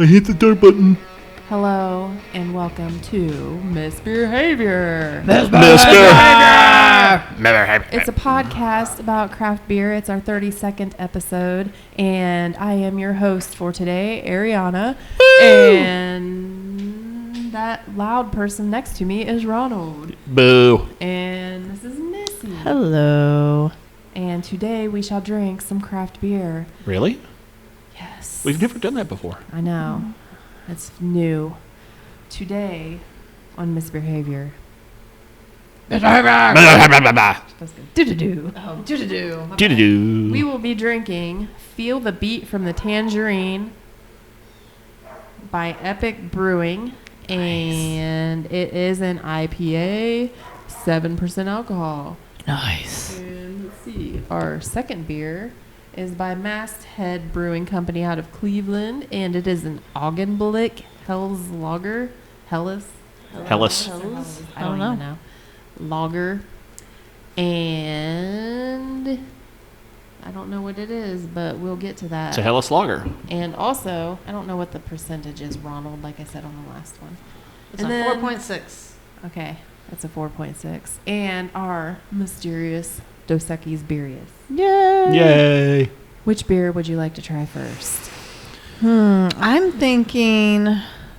I hit the start button. Hello and welcome to misBEERhavior. misBEERhavior. It's a podcast about craft beer. It's our 32nd episode, and I am your host for today, Ariana. Woo! And that loud person next to me is Ronald. Boo. And this is Missy. Hello. And today we shall drink some craft beer. Really? Yes. We've never done that before. I know. It's new. Today on misBEERhavior. That's good. Do-do-do. Oh, do-do-do. Do-do-do. We will be drinking Feel the Beat from the Tangerine by Epic Brewing. Nice. And it is an IPA, 7% alcohol. Nice. And let's see. Our second beer is by Masthead Brewing Company out of Cleveland. And it is an Augenblick Helles Lager. Hellas? Hellas. I don't even know. Lager. And I don't know what it is, but we'll get to that. It's a Hellas lager. And also, I don't know what the percentage is, Ronald, like I said on the last one. It's And a then- 4.6. Okay, that's a 4.6. And our mysterious Dos Equis Beerius. Yay. Yay. Which beer would you like to try first? I'm thinking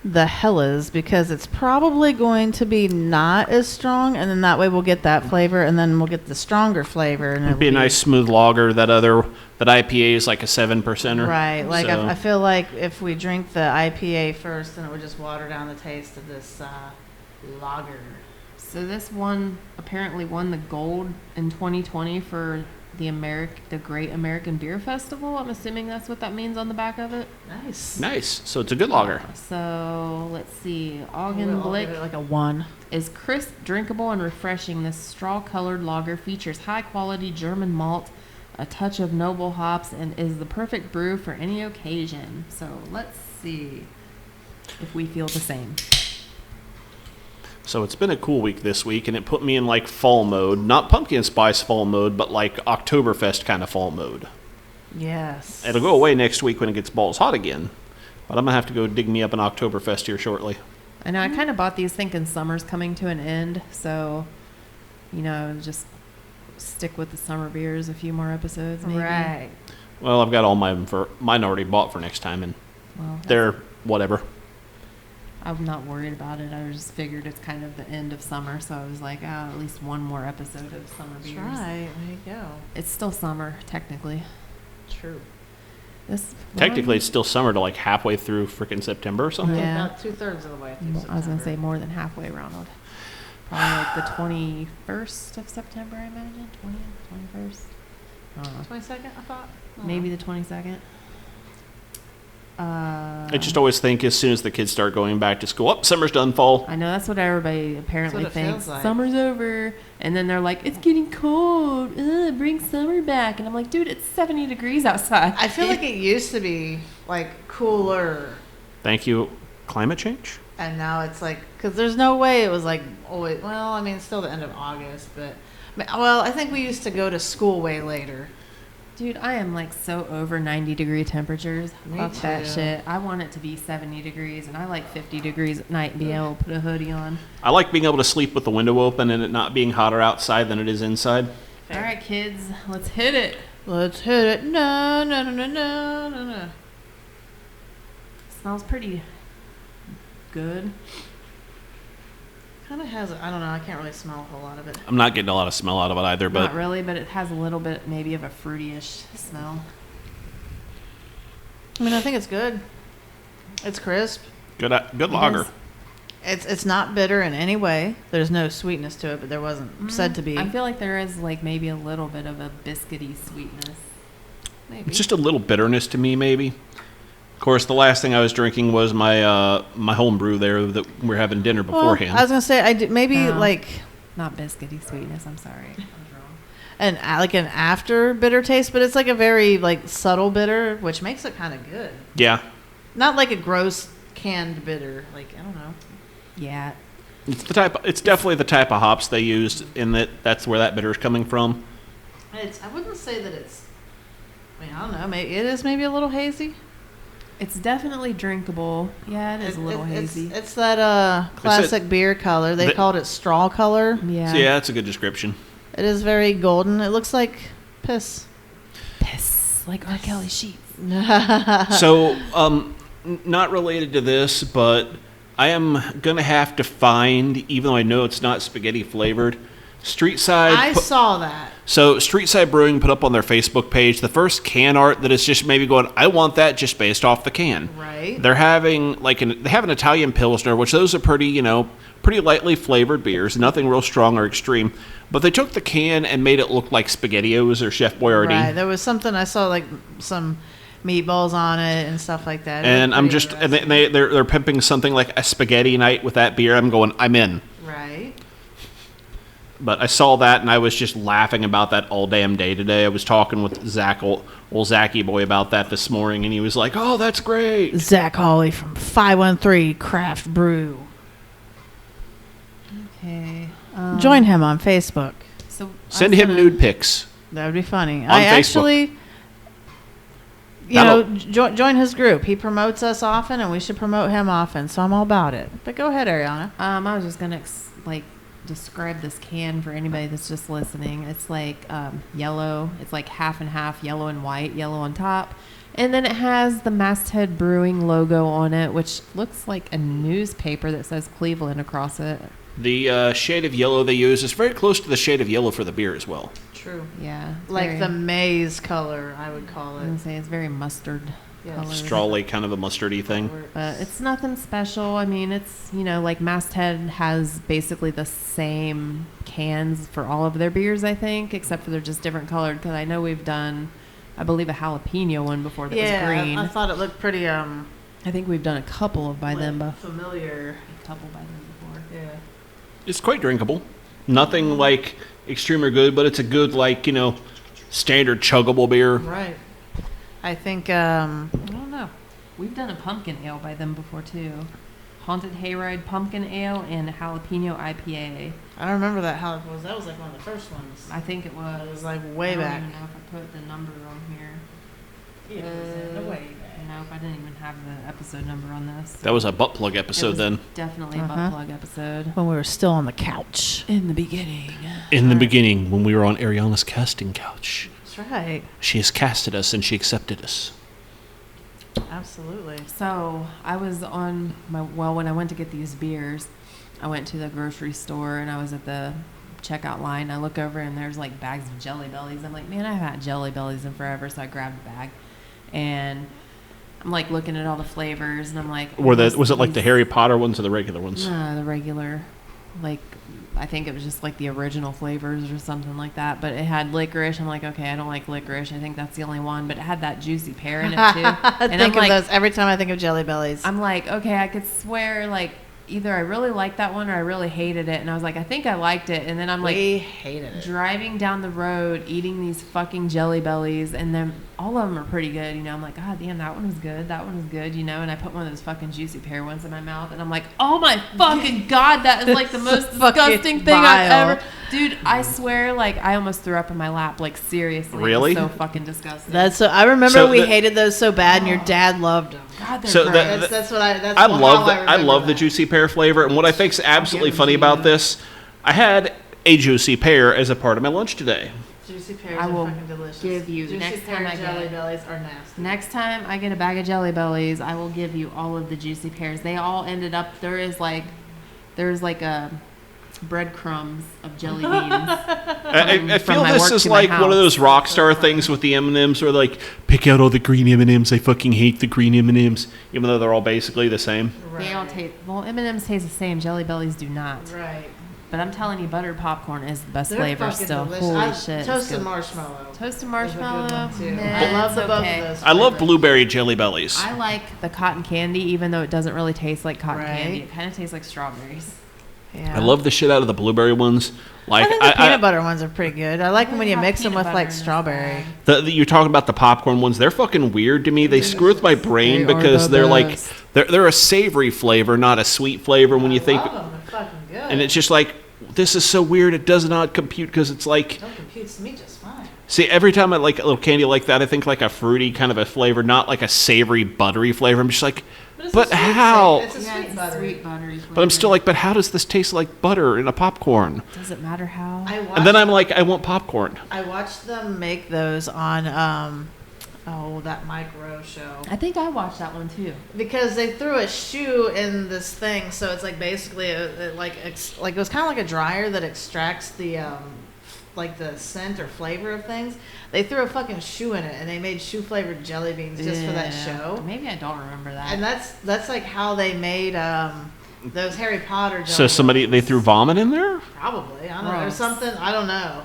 the Hellas because it's probably going to be not as strong, and then that way we'll get that flavor, and then we'll get the stronger flavor. And It'd be a nice smooth lager. That IPA is like a 7%er. Right. Like So- I feel like if we drink the IPA first, then it would just water down the taste of this lager. So this one apparently won the gold in 2020 for the Great American Beer Festival. I'm assuming that's what that means on the back of it. Nice. Nice. So it's a good lager. So let's see. I'll give it Augenblick like a 1. is crisp, drinkable, and refreshing. This straw-colored lager features high-quality German malt, a touch of noble hops, and is the perfect brew for any occasion. So let's see if we feel the same. So it's been a cool week this week, and it put me in like fall mode. Not pumpkin spice fall mode, but like Oktoberfest kind of fall mode. Yes. It'll go away next week when it gets balls hot again. But I'm going to have to go dig me up an Oktoberfest here shortly. I know I kind of bought these thinking summer's coming to an end, so, just stick with the summer beers a few more episodes, maybe. Right. Well, I've got all mine already bought for next time, and Well, they're whatever. I'm not worried about it. I just figured it's kind of the end of summer, so I was like, at least one more episode of summer That's beers. right. There you go. It's still summer, technically. True. Technically, it's still summer to like halfway through freaking September or something. Yeah. About 2/3 of the way through I was going to say September. more than halfway, Ronald. Probably like the 21st of September, I imagine. 20th, 21st. I don't know. 22nd, I thought. Maybe the 22nd. I just always think as soon as the kids start going back to school, summer's done, fall. I know that's what everybody apparently That's what it thinks. feels like. Summer's over, and then they're like, "It's getting cold. Bring summer back." And I'm like, "Dude, it's 70 degrees outside." I feel like it used to be like cooler, Thank you, climate change. and now it's like because there's no way it was like always. Well, I mean, it's still the end of August, but I think we used to go to school way later. Dude, I am like so over 90-degree temperatures. Me Fuck that too. shit. I want it to be 70 degrees, and I like 50 degrees at night and being able to put a hoodie on. I like being able to sleep with the window open and it not being hotter outside than it is inside. All right, kids, let's hit it. Let's hit it. No, no, no, no, no, no, no. Smells pretty good. Kind of has. I don't know. I can't really smell a whole lot of it. I'm not getting a lot of smell out of it either, but Not really, but it has a little bit maybe of a fruity-ish smell. I mean, I think it's good. It's crisp. good It lager. is. It's not bitter in any way. There's no sweetness to it, but there wasn't said to be. I feel like there is like maybe a little bit of a biscuity sweetness. Maybe. It's just a little bitterness to me, maybe. Of course, the last thing I was drinking was my my home brew there that we were having dinner Well, beforehand. I was gonna say I did maybe Oh. like Not biscuity sweetness, I'm sorry. I was wrong. an after bitter taste, but it's like a very like subtle bitter, which makes it kind of good. Yeah, Not like a gross canned bitter. Like I don't know. Yeah. it's definitely the type of hops they used in that's where that bitter is coming from. I wouldn't say that it's. I mean, I don't know. Maybe it is maybe a little hazy. It's definitely drinkable. Yeah, it is a little hazy. It's that classic beer color. They called it straw color. Yeah. So yeah, that's a good description. It is very golden. It looks like piss. Piss. Like R. Kelly sheets. So, not related to this, but I am going to have to find, even though I know it's not spaghetti flavored, Street Side. I saw that. So Street Side Brewing put up on their Facebook page the first can art that is just maybe going, I want that just based off the can. Right. They're having they have an Italian Pilsner, which those are pretty lightly flavored beers, nothing real strong or extreme. But they took the can and made it look like SpaghettiOs or Chef Boyardee. Right. There was something I saw, like some meatballs on it and stuff like that. And I'm just, and they're pimping something like a spaghetti night with that beer. I'm going, I'm in. Right. But I saw that, and I was just laughing about that all damn day today. I was talking with Zach, old Zachy boy, about that this morning, and he was like, "Oh, that's great." Zach Hawley from 513 Craft Brew. Okay. Join him on Facebook. So Send him nude pics. That would be funny. On I Facebook. actually, join his group. He promotes us often, and we should promote him often. So I'm all about it. But go ahead, Ariana. I was just gonna describe this can for anybody that's just listening. It's like yellow. It's like half and half, yellow and white. Yellow on top, and then it has the Masthead Brewing logo on it, which looks like a newspaper that says Cleveland across it. The shade of yellow they use is very close to the shade of yellow for the beer as well. True. Yeah, Like the maize color, I would call I would it. say it's very mustard. Colors. Strawly, kind of a mustardy thing. But it's nothing special. I mean, it's, like Masthead has basically the same cans for all of their beers, I think, except for they're just different colored. Because I know we've done, I believe, a jalapeno one before that was green. I thought it looked pretty I think we've done a couple by them, familiar. a couple by them before. Yeah. It's quite drinkable. Nothing like extreme or good, but it's a good standard chuggable beer. Right. I think I don't know. We've done a pumpkin ale by them before too. Haunted Hayride Pumpkin Ale and a Jalapeno IPA. I don't remember that. How it was. That was like one of the first ones. I think it was. It was like way back. I don't even know if I put the number on here. Way back. Nope, I didn't even have the episode number on this. That was a butt plug episode then. Definitely a butt plug episode. When we were still on the couch. In the beginning. In the beginning, when we were on Ariana's casting couch. That's right. She has casted us and she accepted us. Absolutely. So I was on when I went to get these beers, I went to the grocery store and I was at the checkout line. I look over and there's like bags of Jelly Bellies. I'm like, man, I haven't had Jelly Bellies in forever. So I grabbed a bag and I'm like looking at all the flavors and I'm like, Was it like the Harry Potter ones or the regular ones? No, the regular, I think it was just like the original flavors or something like that. But it had licorice. I'm like, okay, I don't like licorice. I think that's the only one. But it had that juicy pear in it too. I And think I'm of like, those every time I think of Jelly Bellies. I'm like, okay, I could swear either I really liked that one or I really hated it. And I was like, I think I liked it. And then I'm we hated it. driving down the road eating these fucking Jelly Bellies, and then all of them are pretty good. I'm like, God damn, that one was good. That one was good. And I put one of those fucking juicy pear ones in my mouth, and I'm like, oh my fucking God, that is like the most disgusting thing I've ever. Dude, I swear, I almost threw up in my lap. Seriously. Really? It was so fucking disgusting. I remember we hated those so bad, and your dad loved them. God, they're So gross. I love the juicy pear flavor, and what I think is absolutely funny about this, I had a juicy pear as a part of my lunch today. Juicy pears I are will fucking delicious. give you Juicy next pear time I Jelly get Bellies are nasty. Next time I get a bag of Jelly Bellies, I will give you all of the juicy pears. They all ended up. There's a breadcrumbs of jelly beans. I feel from my this work is to my like one of house. those rock star things with the M&Ms where pick out all the green M&Ms. I fucking hate the green M&Ms, even though they're all basically the same. Right. They all taste. Well, M&Ms taste the same. Jelly Bellies do not. Right. But I'm telling you, buttered popcorn is the best They're flavor fucking still. delicious. Holy shit. it's Toasted good. marshmallow. Toasted is a marshmallow. good one, too. Nah, I love it's the both okay. of those. I love flavors. blueberry jelly bellies. I like the cotton candy, even though it doesn't really taste like cotton Right. candy. It kind of tastes like strawberries. Yeah. I love the shit out of the blueberry ones. I think the peanut butter ones are pretty good. I like them when you have mix them peanut with butter in this strawberry. bag. You're talking about the popcorn ones. They're fucking weird to me. They screw with my brain They are because the they're best. they're a savory flavor, not a sweet flavor. When you think, Love them. They're fucking good. and it's just this is so weird. It does not compute because it's Don't compute to me just fine. See, every time I like a little candy like that, I think like a fruity kind of a flavor, not like a savory, buttery flavor. I'm just like, but how? It's a sweet buttery. buttery flavor. But I'm still like, but how does this taste like butter in a popcorn? Does it matter how? And then I'm like, I want popcorn. I watched them make those on that Mike Rowe show. I think I watched that one too. Because they threw a shoe in this thing, so it's like basically it was kind of like a dryer that extracts the like the scent or flavor of things. They threw a fucking shoe in it, and they made shoe flavored jelly beans just for that show. Maybe I don't remember that. And that's like how they made those Harry Potter jelly So they threw vomit in there? Probably. I don't know. Or something. I don't know.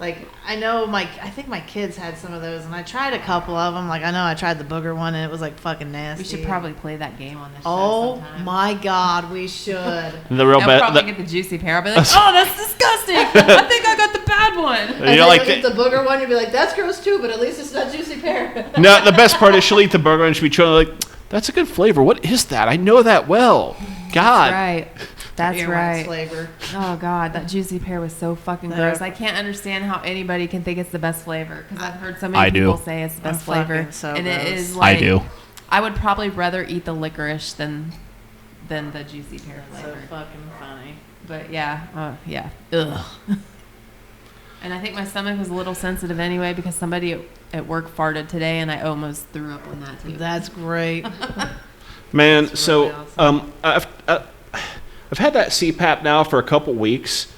Like, I know I think my kids had some of those, and I tried a couple of them. Like, I know I tried the booger one, and it was like fucking nasty. We should probably play that game on this show sometime. My God, we should. The real I'll probably get the juicy pear. I'll be like, oh, that's disgusting. I think I got the bad one. And then you'll get the booger one, you'll be like, that's gross too, but at least it's not juicy pear. No, the best part is she'll eat the burger and she'll be trying like, that's a good flavor. What is that? I know that well. God. That's right. That's right. Flavor. Oh God, that juicy pear was so fucking gross. I can't understand how anybody can think it's the best flavor, because I've heard so many people say it's the best flavor, so and gross. it is. Like, I do. I would probably rather eat the licorice than the juicy pear flavor. So fucking funny. But yeah, yeah. Ugh. And I think my stomach was a little sensitive anyway, because somebody at work farted today, and I almost threw up on that too. That's great. Man, That's so really awesome. I've had that CPAP now for a couple weeks,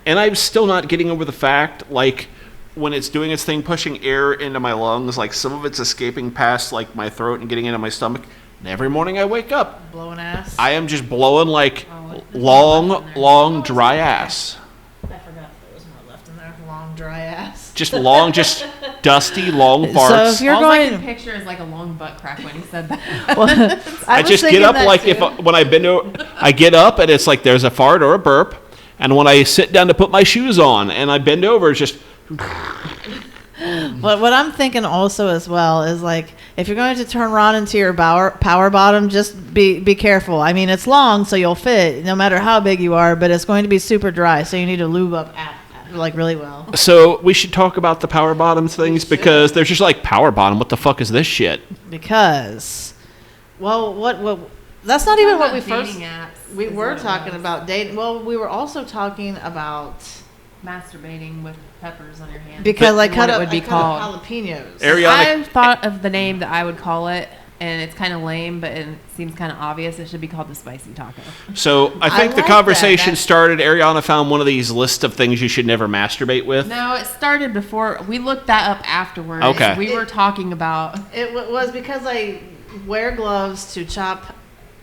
and I'm still not getting over the fact, like, when it's doing its thing, pushing air into my lungs, like some of it's escaping past like my throat and getting into my stomach. And every morning I wake up, Blowing ass. I am just blowing like long, dry ass. I forgot there was more left in there. Long, dry ass. Just long, just dusty, long farts. So if you're All I going, can picture is like a long butt crack when he said that. well, I just get up like when I bend over, I get up and it's like there's a fart or a burp, and when I sit down to put my shoes on and I bend over, it's just. But what I'm thinking also as well is like, if you're going to turn Ron into your power bottom, just be careful. I mean, it's long, so you'll fit no matter how big you are, but it's going to be super dry, so you need to lube up like really well. So we should talk about the power bottoms things, because they're just like, power bottom, what the fuck is this shit? Because, well, what that's not even what we first. We were talking about dating. Well, we were also talking about masturbating with peppers on your hands. Because I cut up called jalapenos. I thought of the name that I would call it, and it's kind of lame, but it seems kind of obvious. It should be called the spicy taco. So I think the like conversation started. Ariana found one of these lists of things you should never masturbate with. No, it started before. We looked that up afterwards. Okay. We were talking about. It was because I wear gloves to chop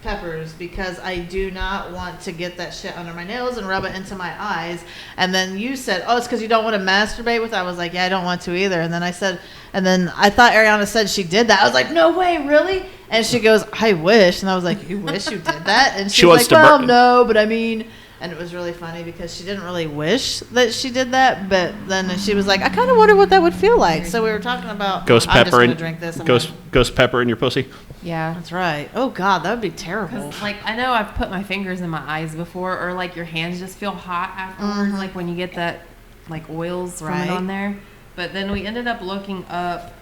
peppers, because I do not want to get that shit under my nails and rub it into my eyes. And then you said, oh, it's because you don't want to masturbate with it. I was like, yeah, I don't want to either. And then I thought Ariana said she did that. I was like, no way, really? And she goes, I wish. And I was like, you wish you did that? And she was like, well, no, but I mean. And it was really funny because she didn't really wish that she did that, but then she was like, I kind of wonder what that would feel like. So we were talking about ghost pepper and drink this. Ghost pepper in your pussy. Yeah, that's right. Oh God, that would be terrible. Like, I know I've put my fingers in my eyes before, or like your hands just feel hot afterwards, like when you get that like oils from it on there. But then we ended up looking up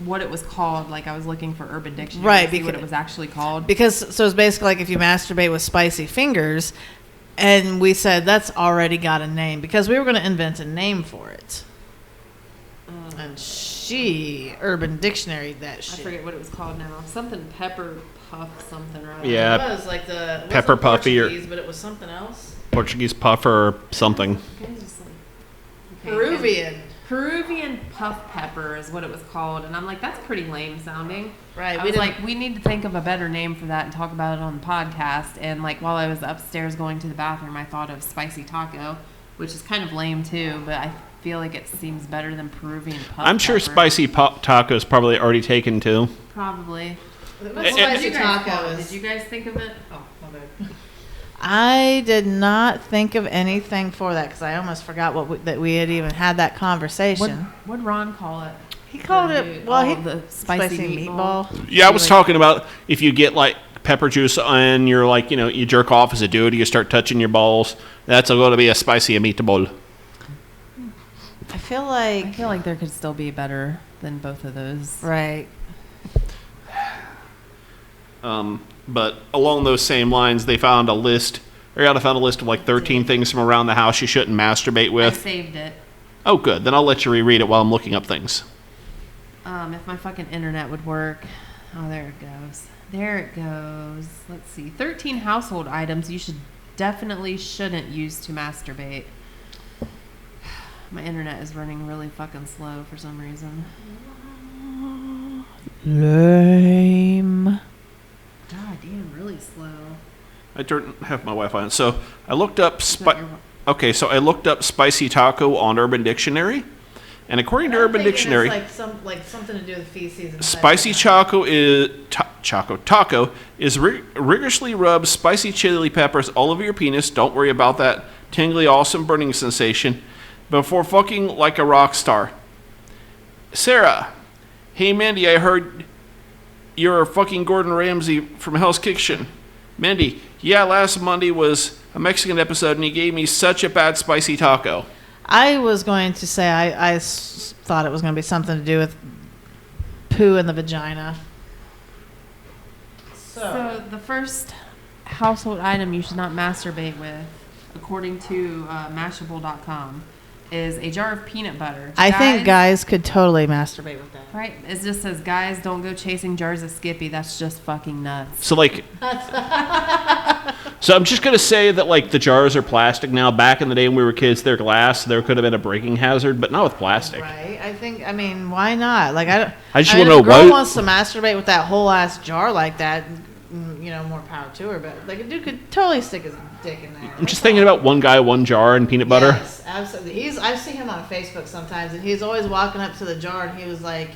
what it was called. Like, I was looking for Urban Dictionary to see what it was actually called. Because so it's basically like if you masturbate with spicy fingers. And we said that's already got a name, because we were going to invent a name for it. And Urban Dictionary that shit. I forget what it was called now. Something pepper puff something or other. Yeah. It was like the pepper puffy but it was something else. Portuguese puffer or something. Peruvian puff pepper is what it was called, and I'm like, that's pretty lame sounding. Right. I was like, we need to think of a better name for that and talk about it on the podcast. And like, while I was upstairs going to the bathroom, I thought of spicy taco, which is kind of lame too, but I feel like it seems better than Peruvian puff I'm sure pepper. spicy taco is probably already taken too. Probably. Spicy taco. Did you guys think of it? Oh, my bad. I did not think of anything for that, because I almost forgot that we had even had that conversation. What'd Ron call it? He called it, the spicy meatball. Yeah, I was talking about if you get like pepper juice and you're like, you jerk off as a dude, you start touching your balls. That's going to be a spicy meatball. feel like there could still be better than both of those. right. But along those same lines, they found a list. Ariana found a list of like 13 things from around the house you shouldn't masturbate I with. saved it. Oh, good. Then I'll let you reread it while I'm looking up things. If my fucking internet would work. Oh, there it goes. There it goes. Let's see. 13 household items you shouldn't use to masturbate. My internet is running really fucking slow for some reason. Lame. God damn, really slow. I don't have my Wi-Fi on. So I looked up Okay. So I looked up spicy taco on Urban Dictionary, and according to Urban Dictionary, it's like something to do with feces. And spicy taco is rigorously rub spicy chili peppers all over your penis. Don't worry about that tingly, awesome burning sensation before fucking like a rock star. Sarah, hey Mandy, I heard you're fucking Gordon Ramsay from Hell's Kitchen. Mandy, yeah, last Monday was a Mexican episode, and he gave me such a bad spicy taco. I was going to say I thought it was going to be something to do with poo in the vagina. So the first household item you should not masturbate with, according to Mashable.com, is a jar of peanut butter. I think guys could totally masturbate with that. Right? It just says, guys, don't go chasing jars of Skippy. That's just fucking nuts. So like, so I'm just gonna say that like the jars are plastic now. Back in the day when we were kids, they're glass. There could have been a breaking hazard, but not with plastic. Right. I mean, why not? Like I just mean, want to know if a girl why. wants to masturbate with that whole ass jar like that, more power to her. But like a dude could totally stick his dick in there. I'm just thinking about one guy, one jar, and peanut butter. Yes, absolutely. I see him on Facebook sometimes, and he's always walking up to the jar, and he was like,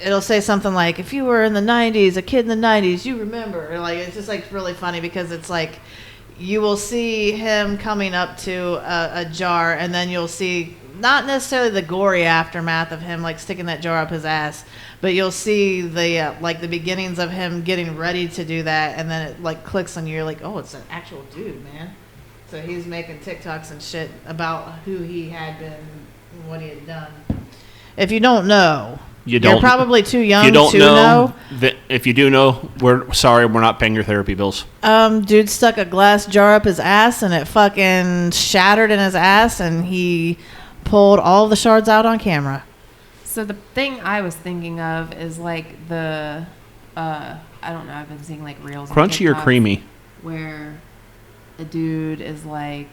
it'll say something like, if you were in the 90s, a kid in the 90s, you remember. Or like, it's just like really funny because it's like, you will see him coming up to a jar, and then you'll see not necessarily the gory aftermath of him like sticking that jar up his ass, but you'll see the like the beginnings of him getting ready to do that, and then it like clicks on you. You're like, oh, it's an actual dude, man. So he's making TikToks and shit about who he had been and what he had done. If you don't know, you're probably too young to know. If you do know, we're sorry, we're not paying your therapy bills. Dude stuck a glass jar up his ass, and it fucking shattered in his ass, and he pulled all the shards out on camera. So the thing I was thinking of is like the, I don't know, I've been seeing like reels. Crunchy or creamy? Where a dude is like,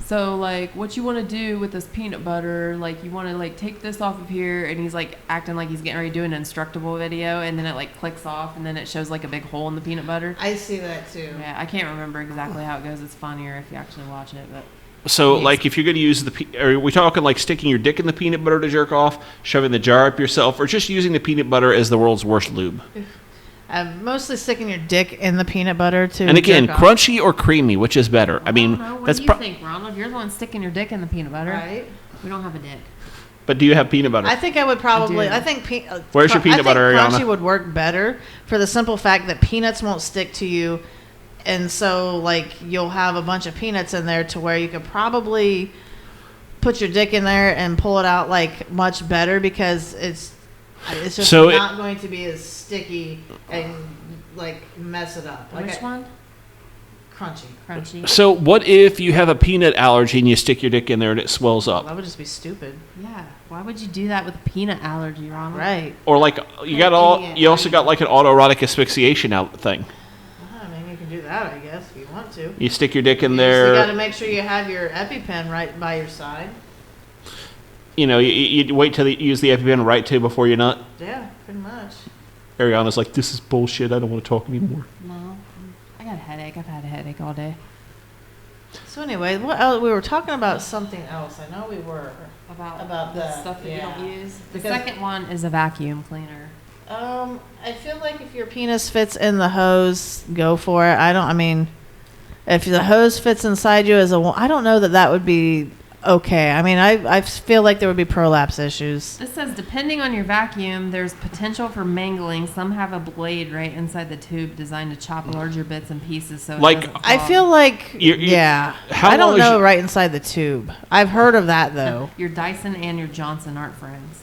so like, what you want to do with this peanut butter? Like, you want to like take this off of here, and he's like acting like he's getting ready to do an Instructable video, and then it like clicks off, and then it shows like a big hole in the peanut butter. I see that too. Yeah, I can't remember exactly how it goes. It's funnier if you actually watch it, but. So, like, if you're going to use are we talking like sticking your dick in the peanut butter to jerk off, shoving the jar up yourself, or just using the peanut butter as the world's worst lube? Mostly sticking your dick in the peanut butter to. And again, jerk off. crunchy or creamy, which is better? I mean, What that's do you think, Ronald? You're the one sticking your dick in the peanut butter. Right. We don't have a dick. But do you have peanut butter? I think I would probably. I I think. Where's your peanut butter, Ariana? Crunchy would work better for the simple fact that peanuts won't stick to you, and so like you'll have a bunch of peanuts in there to where you could probably put your dick in there and pull it out like much better because it's just not going to be as sticky and like mess it up. Which one? Crunchy. So what if you have a peanut allergy and you stick your dick in there and it swells up? That would just be stupid. Yeah. Why would you do that with a peanut allergy, Ronald? Right. Or like you also got like an autoerotic asphyxiation out thing. I mean, you can do that, I guess, if you want to. You stick your dick in there. You got to make sure you have your EpiPen right by your side. You know, you wait till you use the EpiPen right to before you nut. Yeah, pretty much. Ariana's like, this is bullshit. I don't want to talk anymore. No. I got a headache. I've had a headache all day. So anyway, what else? We were talking about something else. I know we were. About the that, stuff that you don't use. The Because- second one is a vacuum cleaner. I feel like if your penis fits in the hose, go for it. I mean, if the hose fits inside you I don't know that would be okay. I mean, I feel like there would be prolapse issues. This says, depending on your vacuum, there's potential for mangling. Some have a blade right inside the tube designed to chop larger bits and pieces. So Like, it doesn't I clog. feel like, how I don't long is know you- right inside the tube. I've heard of that, though. Your Dyson and your Johnson aren't friends.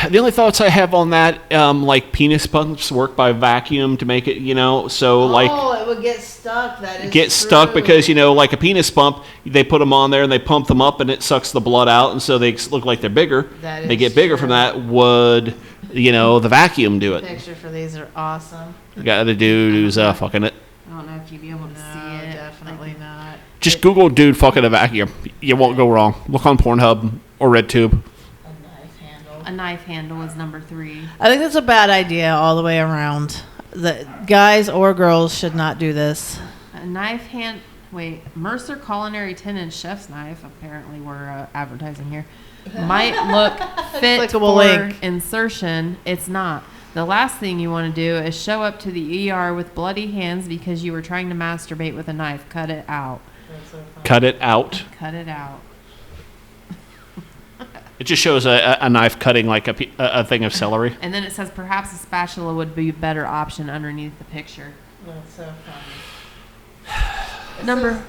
The only thoughts I have on that, like penis pumps work by vacuum to make it, so like it would get stuck. That is get stuck because like a penis pump, they put them on there and they pump them up and it sucks the blood out, and so they look like they're bigger. That They is get bigger true. from that. Would the vacuum do it? Picture for these are awesome. The guy, the dude who's fucking it. I don't know if you'd be able to see No, it. definitely not. Just Google dude fucking a vacuum. You won't go wrong. Look on Pornhub or RedTube. A knife handle. A knife handle is number 3. I think that's a bad idea all the way around. The guys or girls should not do this. A knife hand. Wait, Mercer Culinary 10-inch chef's knife. Apparently, we're advertising here. Might look fit Clickable for link. insertion. It's not. The last thing you want to do is show up to the ER with bloody hands because you were trying to masturbate with a knife. Cut it out. Cut it out. Cut it out. It just shows a knife cutting like a thing of celery. And then it says perhaps a spatula would be a better option underneath the picture. That's so funny. Number.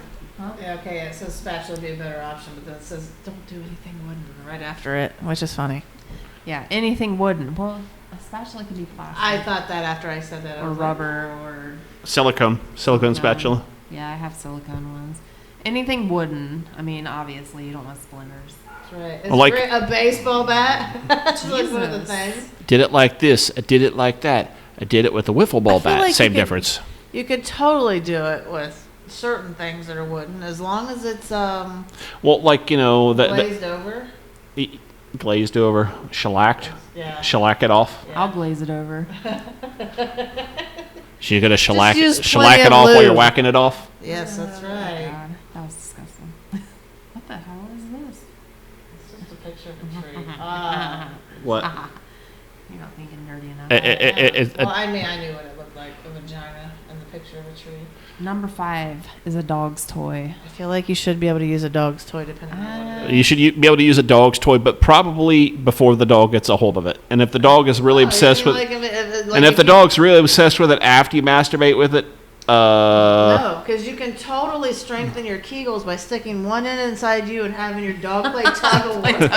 Yeah, okay, it says spatula would be a better option, but then it says don't do anything wooden right after it, which is funny. Yeah, anything wooden. Well, a spatula could be plastic. I thought that after I said that. I or was like, rubber or. Silicone spatula. Yeah, I have silicone ones. Anything wooden. I mean, obviously, you don't want splinters. That's right. It's Well, like- great. A baseball bat. That's like one of the Jesus. things. Did it like this. I did it like that. I did it with a wiffle ball I feel bat. like you Same could- difference. You could totally do it with certain things that are wooden, as long as it's Well, like glazed over. the glazed over, shellacked, Yeah. shellac it off. Yeah. I'll glaze it over. So you're gonna shellac use shellac plenty it of off while you're lube. whacking it off. Yes, that's Oh, right. God, that was disgusting. What the hell is this? It's just a picture of a tree. What? You're not thinking dirty enough. Well, I mean, I knew what it looked like, a vagina in the picture of a tree. Number 5 is a dog's toy. I feel like you should be able to use a dog's toy depending on what it is. You should be able to use a dog's toy, but probably before the dog gets a hold of it. And if the dog is really obsessed with, and if the dog's really obsessed with it after you masturbate with it, No, because you can totally strengthen your Kegels by sticking one end inside you and having your dog play tug of war.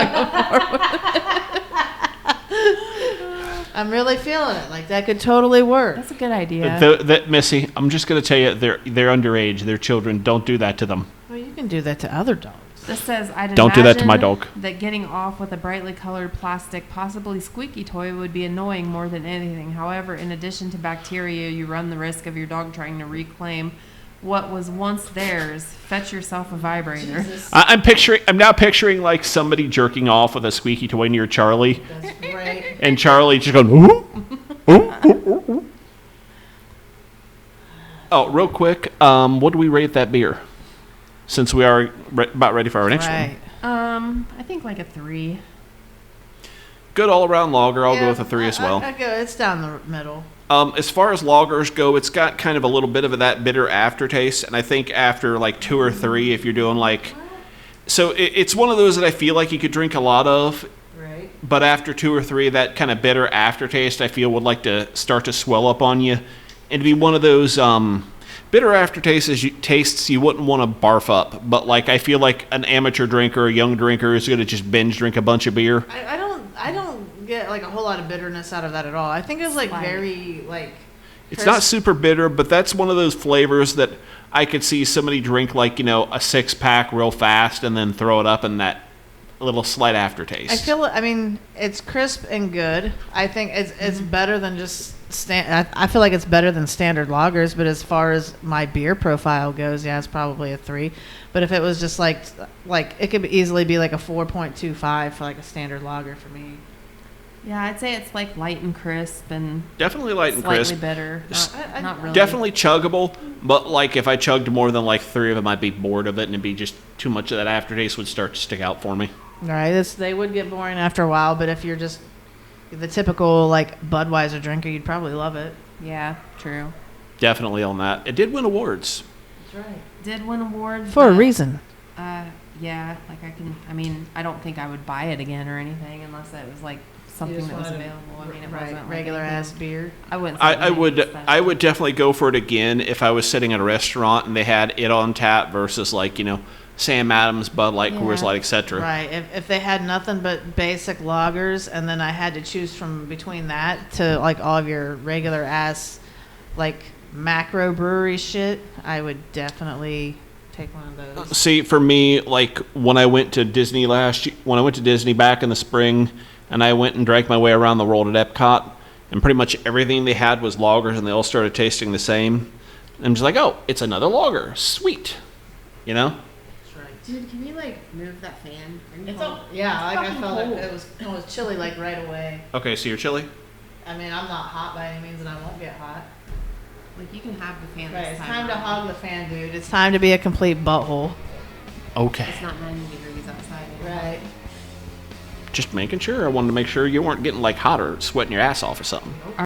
I'm really feeling it. Like, that could totally work. That's a good idea. that Missy, I'm just gonna tell you, they're underage. They're children. Don't do that to them. Well, you can do that to other dogs. This says, I'd Don't do that to my imagine dog. that getting off with a brightly colored plastic, possibly squeaky toy would be annoying more than anything. However, in addition to bacteria, you run the risk of your dog trying to reclaim what was once theirs. Fetch yourself a vibrator. I'm now picturing like somebody jerking off with a squeaky toy near Charlie, That's great. and Charlie just going, ooh, ooh, ooh, ooh, ooh. Oh, real quick, what do we rate that beer? Since we are about ready for our next Right. one. I think like a 3. Good all-around lager. I'll go Yeah, with a 3 as well. I go, it's down the middle. As far as lagers go, it's got kind of a little bit of that bitter aftertaste, and I think after like 2 or 3, if you're doing like, so it's one of those that I feel like you could drink a lot of, Right. but after 2 or 3, that kind of bitter aftertaste I feel would like to start to swell up on you, and to be one of those bitter tastes you wouldn't want to barf up, but like I feel like an amateur drinker, a young drinker is going to just binge drink a bunch of beer. I don't get like a whole lot of bitterness out of that at all. I think it's like Slight. very like. It's not super bitter, but that's one of those flavors that I could see somebody drink like, a 6-pack real fast and then throw it up in that little slight aftertaste. I mean, it's crisp and good. I think it's better than just I feel like it's better than standard lagers, but as far as my beer profile goes, yeah, it's probably a 3. But if it was just like it could easily be like a 4.25 for like a standard lager for me. Yeah, I'd say it's like light and crisp and Definitely light and slightly crisp. bitter. Not really. Definitely chuggable, but like if I chugged more than like 3 of them, I'd be bored of it and it'd be just too much of that aftertaste would start to stick out for me. All right, they would get boring after a while, but if you're just the typical like Budweiser drinker, you'd probably love it. Yeah, true. Definitely on that. It did win awards. That's right. Did win awards. For a but reason. Yeah, like I mean, I don't think I would buy it again or anything unless it was like something that was available. I mean, it wasn't like regular anything- ass beer. I wouldn't. Say I would anything I special. would definitely go for it again if I was sitting at a restaurant and they had it on tap versus like, Sam Adams, Bud Light, Coors Yeah. Light, etc. Right. If they had nothing but basic lagers, and then I had to choose from between that to like all of your regular ass, like macro brewery shit, I would definitely take one of those. See, for me, like when I went to Disney when I went to Disney back in the spring, and I went and drank my way around the world at Epcot, and pretty much everything they had was lagers, and they all started tasting the same. I'm just like, oh, it's another lager, sweet, That's right. Dude, can you like move that fan? It's yeah, like I fucking felt cold. like it was chilly like right away. Okay, so you're chilly. I mean, I'm not hot by any means, and I won't get hot. Like you can have the fan. Right, this it's time to around. hog the fan, dude. It's time to be a complete butthole. Okay, It's not 90 degrees outside. anymore. Right. just making sure. I wanted to make sure you weren't getting like hot or sweating your ass off or something.